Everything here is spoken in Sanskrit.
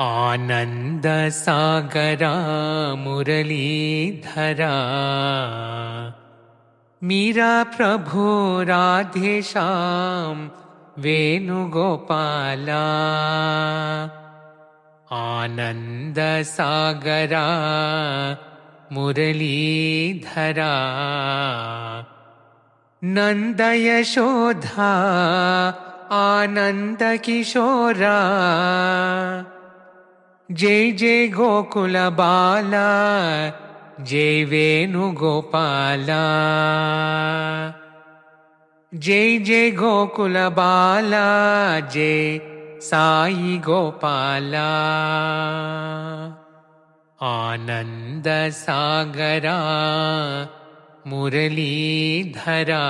आनंद सागरा मुरलीधरा मीरा प्रभु राधे श्याम वेणुगोपाला आनंद सागरा मुरलीधरा नंद यशोधा आनंद किशोरा जय जय गोकुल बाला जय वेणुगोपाला जय जय गोकुल बाला जय साई गोपाला आनंद सागरा मुरलीधरा।